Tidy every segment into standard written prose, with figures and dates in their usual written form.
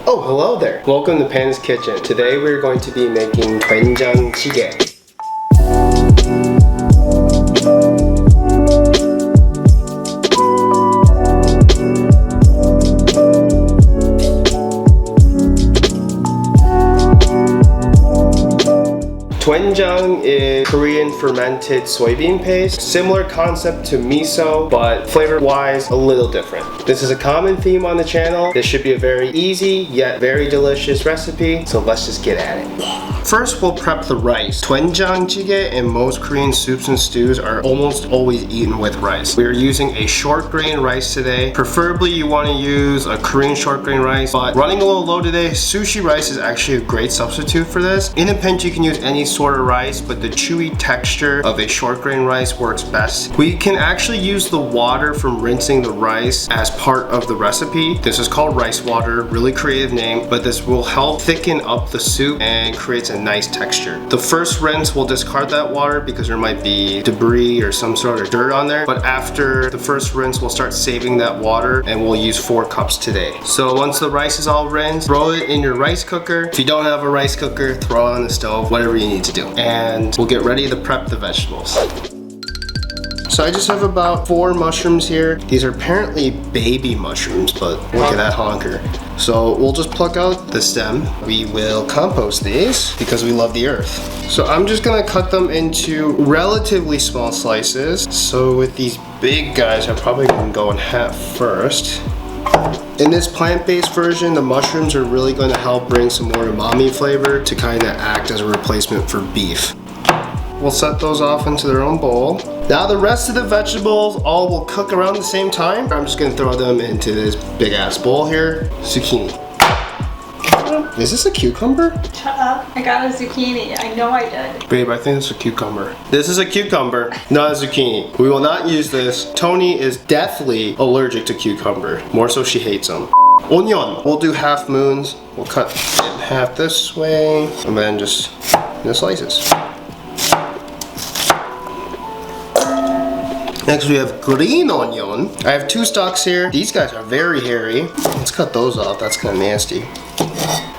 Oh, hello there. Welcome to Panda's Kitchen. Today we're going to be making Doenjang-Jjigae. Doenjang is Korean fermented soybean paste. Similar concept to miso, but flavor-wise a little different. This is a common theme on the channel. This should be a very easy yet very delicious recipe, so let's just get at it. First, we'll prep the rice. Doenjang-Jjigae and most Korean soups and stews are almost always eaten with rice. We're using a short grain rice today. Preferably you want to use a Korean short grain rice, but running a little low today, sushi rice is actually a great substitute for this. In a pinch, you can use any sort of rice, but the chewy texture of a short grain rice works best. We can actually use the water from rinsing the rice as part of the recipe. This is called rice water, really creative name, but this will help thicken up the soup and creates a nice texture. The first rinse, we'll discard that water because there might be debris or some sort of dirt on there, but after the first rinse, we'll start saving that water and we'll use 4 cups today. So once the rice is all rinsed, throw it in your rice cooker. If you don't have a rice cooker, throw it on the stove, whatever you need to do. And we'll get ready to prep the vegetables. So I just have about 4 mushrooms here. These are apparently baby mushrooms, but look at that honker. So we'll just pluck out the stem. We will compost these because we love the earth. So I'm just gonna cut them into relatively small slices. So with these big guys, I'm probably gonna go in half first. In this plant-based version, the mushrooms are really going to help bring some more umami flavor to kind of act as a replacement for beef. We'll set those off into their own bowl. Now the rest of the vegetables all will cook around the same time. I'm just going to throw them into this big ass bowl here. Zucchini. Is this a cucumber? Shut up. I got a zucchini. I know I did. Babe, I think it's a cucumber. This is a cucumber, not a zucchini. We will not use this. Tony is deathly allergic to cucumber. More so she hates them. Onion. We'll do half moons. We'll cut it in half this way and then just in the slices. Next we have green onion. I have 2 stalks here. These guys are very hairy. Let's cut those off. That's kind of nasty.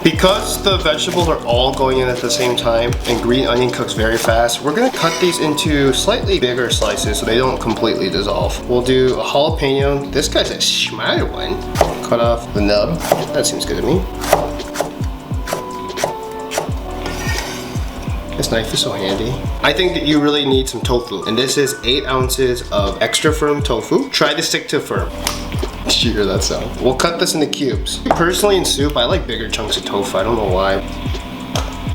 Because the vegetables are all going in at the same time and green onion cooks very fast, we're gonna cut these into slightly bigger slices so they don't completely dissolve. We'll do a jalapeno. This guy's a smart one. Cut off the nub. That seems good to me. This knife is so handy. I think that you really need some tofu, and this is 8 ounces of extra firm tofu. Try to stick to firm. Did you hear that sound? We'll cut this into cubes. Personally in soup, I like bigger chunks of tofu. I don't know why.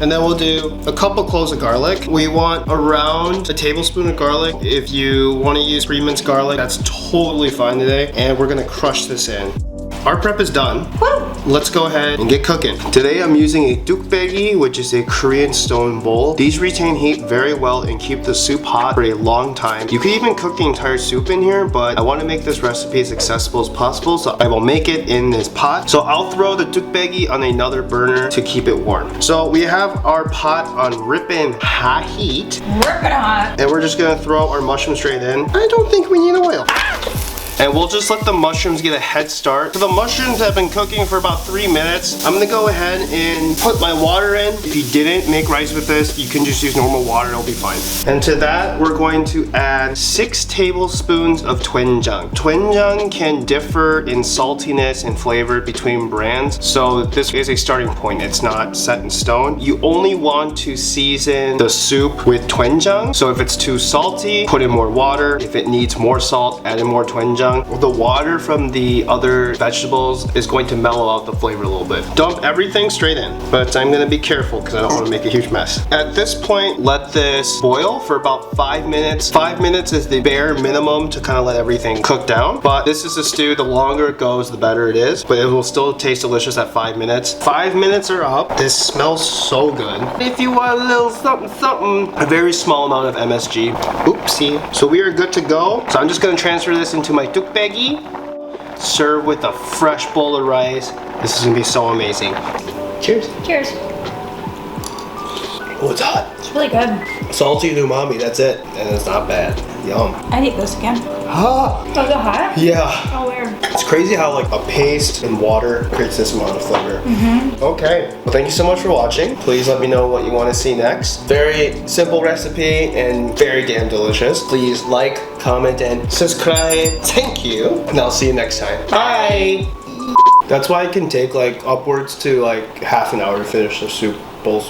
And then we'll do a couple cloves of garlic. We want around a tablespoon of garlic. If you want to use pre-minced garlic, that's totally fine today. And we're gonna crush this in. Our prep is done. Woo! Let's go ahead and get cooking. Today I'm using a tteokbokki, which is a Korean stone bowl. These retain heat very well and keep the soup hot for a long time. You could even cook the entire soup in here, but I want to make this recipe as accessible as possible, so I will make it in this pot. So I'll throw the tteokbokki on another burner to keep it warm. So we have our pot on ripping hot heat. Ripping hot. And we're just gonna throw our mushrooms straight in. I don't think we need oil. And we'll just let the mushrooms get a head start. So the mushrooms have been cooking for about 3 minutes. I'm gonna go ahead and put my water in. If you didn't make rice with this, you can just use normal water, it'll be fine. And to that, we're going to add 6 tablespoons of doenjang. Doenjang can differ in saltiness and flavor between brands, so this is a starting point. It's not set in stone. You only want to season the soup with doenjang. So if it's too salty, put in more water. If it needs more salt, add in more doenjang. The water from the other vegetables is going to mellow out the flavor a little bit. Dump everything straight in, but I'm gonna be careful because I don't want to make a huge mess. At this point, let this boil for about 5 minutes. 5 minutes is the bare minimum to kind of let everything cook down, but this is a stew. The longer it goes, the better it is, but it will still taste delicious at 5 minutes. 5 minutes are up. This smells so good. If you want a little something, something, a very small amount of MSG. Oopsie. So we are good to go. So I'm just gonna transfer this into my tteokbokki. Serve with a fresh bowl of rice. This is gonna be so amazing. Cheers. Cheers. Oh, it's hot. It's really good. Salty and umami, that's it. And it's not bad. Yum. I'd eat this again. Ah. Oh, is it hot? Yeah. Oh, weird. It's crazy how like a paste and water creates this amount of flavor. Okay, well thank you so much for watching. Please let me know what you want to see next. Very simple recipe and very damn delicious. Please like, comment, and subscribe. Thank you, and I'll see you next time. Bye! That's why it can take like upwards to like half an hour to finish the soup bowl.